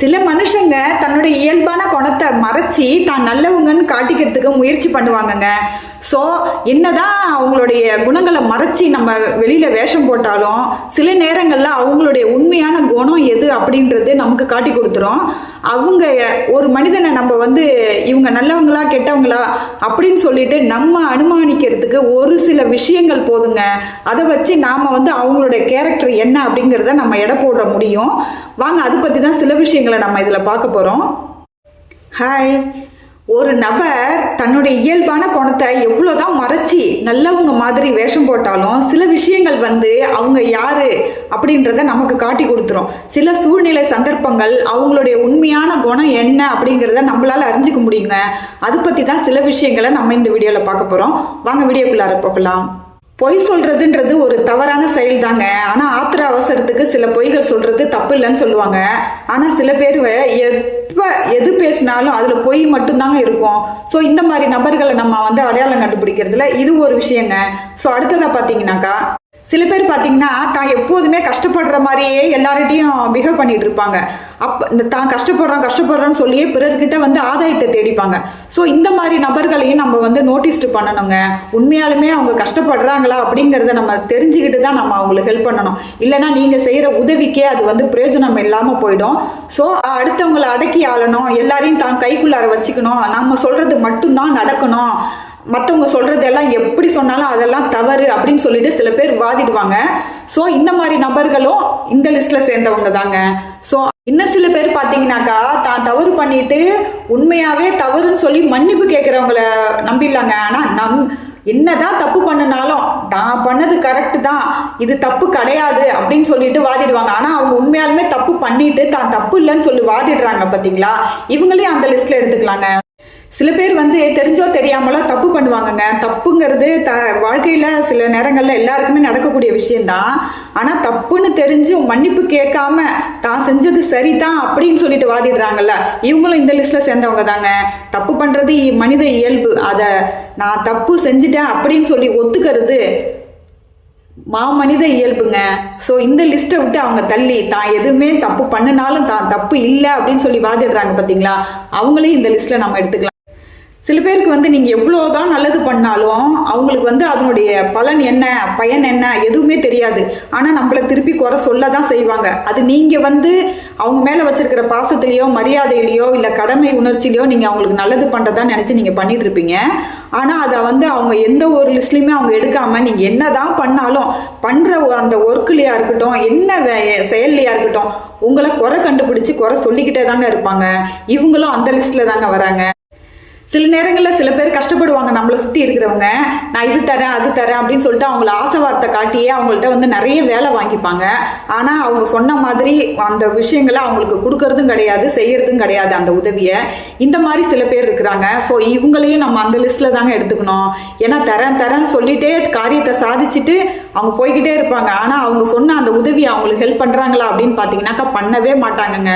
சில மனுஷங்க தன்னுடைய இயல்பான குணத்தை மறைச்சி தான் நல்லவங்கன்னு காட்டிக்கிறதுக்கு முயற்சி பண்ணுவாங்கங்க. ஸோ என்னதான் அவங்களுடைய குணங்களை மறைச்சி நம்ம வெளியில வேஷம் போட்டாலும் சில நேரங்களில் அவங்களுடைய உண்மையான குணம் எது அப்படின்றது நமக்கு காட்டி கொடுத்துரும். அவங்க ஒரு மனிதனை நம்ம இவங்க நல்லவங்களா கெட்டவங்களா அப்படின்னு சொல்லிட்டு நம்ம அனுமானிக்கிறதுக்கு ஒரு சில விஷயங்கள் போதுங்க. அதை வச்சு நாம அவங்களுடைய கேரக்டர் என்ன அப்படிங்கிறத நம்ம எடை போட முடியும். வாங்க அதை பற்றி தான் சில விஷயங்களை நம்ம இதில் பார்க்க போகிறோம். ஹாய். ஒரு நபர் தன்னுடைய இயல்பான குணத்தை எவ்வளோதான் மறைச்சி நல்லவங்க மாதிரி வேஷம் போட்டாலும் சில விஷயங்கள் அவங்க யாரு அப்படின்றத நமக்கு காட்டி கொடுத்துரும். சில சூழ்நிலை சந்தர்ப்பங்கள் அவங்களுடைய உண்மையான குணம் என்ன அப்படிங்கிறத நம்மளால அறிஞ்சிக்க முடியுங்க. அதை பற்றி தான் சில விஷயங்களை நம்ம இந்த வீடியோவில் பார்க்க போகிறோம். வாங்க வீடியோக்குள்ளார போகலாம். பொய் சொல்றதுன்றது ஒரு தவறான செயல் தாங்க. ஆனால் ஆத்திர அவசரத்துக்கு சில பொய்கள் சொல்றது தப்பு இல்லைன்னு சொல்லுவாங்க. ஆனால் சில பேர் எப்போ எது பேசினாலும் அதில் பொய் மட்டும்தாங்க இருக்கும். ஸோ இந்த மாதிரி நபர்களை நம்ம அடையாளம் கண்டுபிடிக்கிறதுல இது ஒரு விஷயங்க. ஸோ அடுத்ததாக பார்த்தீங்கன்னாக்கா சில பேர் பார்த்தீங்கன்னா தான் எப்போதுமே கஷ்டப்படுற மாதிரியே எல்லார்கிட்டையும் பிஹேவ் பண்ணிட்டு இருப்பாங்க. தான் கஷ்டப்படுறோன்னு சொல்லியே பிறர்கிட்ட ஆதாயத்தை தேடிப்பாங்க. ஸோ இந்த மாதிரி நபர்களையும் நம்ம நோட்டீஸ்ட் பண்ணணுங்க. உண்மையாலுமே அவங்க கஷ்டப்படுறாங்களா அப்படிங்கிறத நம்ம தெரிஞ்சுக்கிட்டு தான் நம்ம அவங்களுக்கு ஹெல்ப் பண்ணணும். இல்லைன்னா நீங்கள் செய்கிற உதவிக்கே அது பிரயோஜனம் இல்லாமல் போயிடும். ஸோ அடுத்தவங்களை அடக்கி ஆளணும், எல்லாரையும் தான் கைக்குள்ளார வச்சுக்கணும், நம்ம சொல்றது மட்டும்தான் நடக்கணும், மற்றவங்க சொல்றதெல்லாம் எப்படி சொன்னாலும் அதெல்லாம் தவறு அப்படின்னு சொல்லிட்டு சில பேர் வாதிடுவாங்க. ஸோ இந்த மாதிரி நபர்களும் இந்த லிஸ்ட்ல சேர்ந்தவங்க தாங்க. ஸோ இன்னும் சில பேர் பார்த்தீங்கன்னாக்கா தான் தவறு பண்ணிட்டு உண்மையாவே தவறுன்னு சொல்லி மன்னிப்பு கேட்குறவங்கள நம்பிடலாங்க. ஆனால் என்னதான் தப்பு பண்ணினாலும் நான் பண்ணது கரெக்டு தான், இது தப்பு கிடையாது அப்படின்னு சொல்லிட்டு வாதிடுவாங்க. ஆனால் அவங்க உண்மையாலுமே தப்பு பண்ணிட்டு தான் தப்பு இல்லைன்னு சொல்லி வாதிடுறாங்க பார்த்தீங்களா. இவங்களையும் அந்த லிஸ்ட்ல எடுத்துக்கலாங்க. சில பேர் தெரிஞ்சோ தெரியாமலோ தப்பு பண்ணுவாங்கங்க. தப்புங்கிறது வாழ்க்கையில சில நேரங்கள்ல எல்லாருக்குமே நடக்கக்கூடிய விஷயம்தான். ஆனா தப்புன்னு தெரிஞ்சு மன்னிப்பு கேட்காம தான் செஞ்சது சரிதான் அப்படின்னு சொல்லிட்டு வாதிடுறாங்கல்ல, இவங்களும் இந்த லிஸ்ட்ல சேர்ந்தவங்க தாங்க. தப்பு பண்றது மனித இயல்பு. அதை நான் தப்பு செஞ்சுட்டேன் அப்படின்னு சொல்லி ஒத்துக்கிறது மனித இயல்புங்க. ஸோ இந்த லிஸ்ட்டை விட்டு அவங்க தள்ளி தான் எதுவுமே தப்பு பண்ணினாலும் தான் தப்பு இல்லை அப்படின்னு சொல்லி வாதிடுறாங்க பார்த்தீங்களா, அவங்களையும் இந்த லிஸ்ட்ல நம்ம எடுத்துக்கலாம். சில பேருக்கு நீங்கள் எவ்வளோதான் நல்லது பண்ணாலும் அவங்களுக்கு அதனுடைய பலன் என்ன பயன் என்ன எதுவுமே தெரியாது. ஆனால் நம்மளை திருப்பி குறை சொல்ல தான் செய்வாங்க. அது நீங்கள் அவங்க மேலே வச்சிருக்கிற பாசத்திலையோ மரியாதையிலையோ இல்லை கடமை உணர்ச்சியிலையோ நீங்கள் அவங்களுக்கு நல்லது பண்ணுறதா நினச்சி நீங்கள் பண்ணிட்டு இருப்பீங்க. ஆனால் அதை அவங்க எந்த ஒரு லிஸ்ட்லையுமே அவங்க எடுக்காமல் நீங்கள் என்ன தான் பண்ணாலும் பண்ணுற அந்த ஒர்க்லையா இருக்கட்டும் என்ன செயல்லையா இருக்கட்டும் உங்களை குறை கண்டுபிடிச்சி குறை சொல்லிக்கிட்டே தாங்க இருப்பாங்க. இவங்களும் அந்த லிஸ்ட்டில் தாங்க வராங்க. சில நேரங்களில் சில பேர் கஷ்டப்படுவாங்க. நம்மளை சுற்றி இருக்கிறவங்க நான் இது தரேன் அது தரேன் அப்படின்னு சொல்லிட்டு அவங்கள ஆசை வார்த்தை காட்டியே அவங்கள்ட்ட நிறைய வேலை வாங்கிப்பாங்க. ஆனால் அவங்க சொன்ன மாதிரி அந்த விஷயங்களை அவங்களுக்கு கொடுக்கறதும் கிடையாது, செய்யறதும் கிடையாது அந்த உதவியை. இந்த மாதிரி சில பேர் இருக்கிறாங்க. ஸோ இவங்களையும் நம்ம அந்த லிஸ்ட்ல தாங்க எடுத்துக்கணும். ஏன்னா தரேன் சொல்லிட்டே காரியத்தை சாதிச்சுட்டு அவங்க போய்கிட்டே இருப்பாங்க. ஆனால் அவங்க சொன்ன அந்த உதவியை அவங்களுக்கு ஹெல்ப் பண்ணுறாங்களா அப்படின்னு பார்த்தீங்கன்னாக்கா பண்ணவே மாட்டாங்கங்க.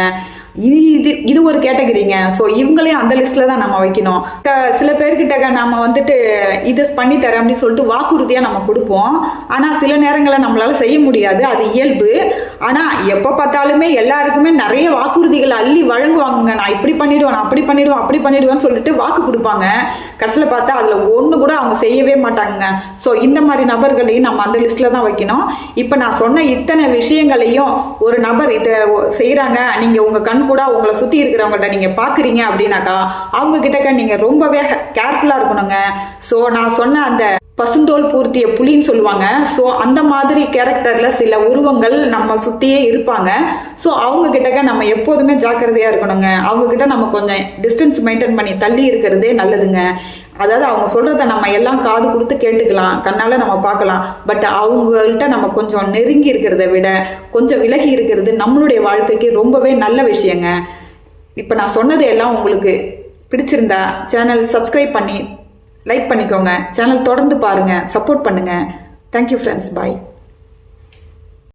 இது ஒரு கேட்டகரிங்க. ஸோ இவங்களையும் அந்த லிஸ்ட்ல தான் நம்ம வைக்கணும். சில பேர்கிட்ட நம்ம இது பண்ணி தரேன் அப்படின்னு சொல்லிட்டு வாக்குறுதியா நம்ம கொடுப்போம். ஆனால் சில நேரங்களில் நம்மளால செய்ய முடியாது, அது இயல்பு. ஆனால் எப்போ பார்த்தாலுமே எல்லாருக்குமே நிறைய வாக்குறுதிகள் அள்ளி வழங்குவாங்க. நான் இப்படி பண்ணிடுவேன், நான் அப்படி பண்ணிடுவேன், அப்படி பண்ணிடுவேன்னு சொல்லிட்டு வாக்கு கொடுப்பாங்க. கடைசியில் பார்த்தா அதில் ஒன்று கூட அவங்க செய்யவே மாட்டாங்க. ஸோ இந்த மாதிரி நபர்களையும் நம்ம அந்த லிஸ்ட்ல தான் வைக்கணும். இப்போ நான் சொன்ன இத்தனை விஷயங்களையும் ஒரு நபர் இதை செய்கிறாங்க, நீங்கள் உங்கள் கண் கூட உங்களை சுற்றி இருக்கிறவங்கள்ட்ட நீங்கள் பார்க்குறீங்க அப்படின்னாக்கா அவங்க கிட்டக்க நீங்கள் ரொம்பவே கேர்ஃபுல்லாக இருக்கணுங்க. ஸோ நான் சொன்ன அந்த பசுந்தோல் பூர்த்திய புலின்னு சொல்லுவாங்க. ஸோ அந்த மாதிரி கேரக்டரில் சில உருவங்கள் நம்ம சுற்றியே இருப்பாங்க. ஸோ அவங்க கிட்டக்க நம்ம எப்போதுமே ஜாக்கிரதையாக இருக்கணுங்க. அவங்கக்கிட்ட நம்ம கொஞ்சம் டிஸ்டன்ஸ் மெயின்டைன் பண்ணி தள்ளி இருக்கிறதே நல்லதுங்க. அதாவது அவங்க சொல்கிறத நம்ம எல்லாம் காது கொடுத்து கேட்டுக்கலாம், கண்ணால் நம்ம பார்க்கலாம். பட் அவங்கள்ட்ட நம்ம கொஞ்சம் நெருங்கி இருக்கிறத விட கொஞ்சம் விலகி இருக்கிறது நம்மளுடைய வாழ்க்கைக்கு ரொம்பவே நல்ல விஷயங்க. இப்போ நான் சொன்னது எல்லாம் உங்களுக்கு பிடிச்சிருந்தா சேனல் சப்ஸ்கிரைப் பண்ணி லைக் பண்ணிக்கோங்க. சேனல் தொடர்ந்து பாருங்கள், சப்போர்ட் பண்ணுங்கள். தேங்க்யூ ஃப்ரெண்ட்ஸ், பாய்.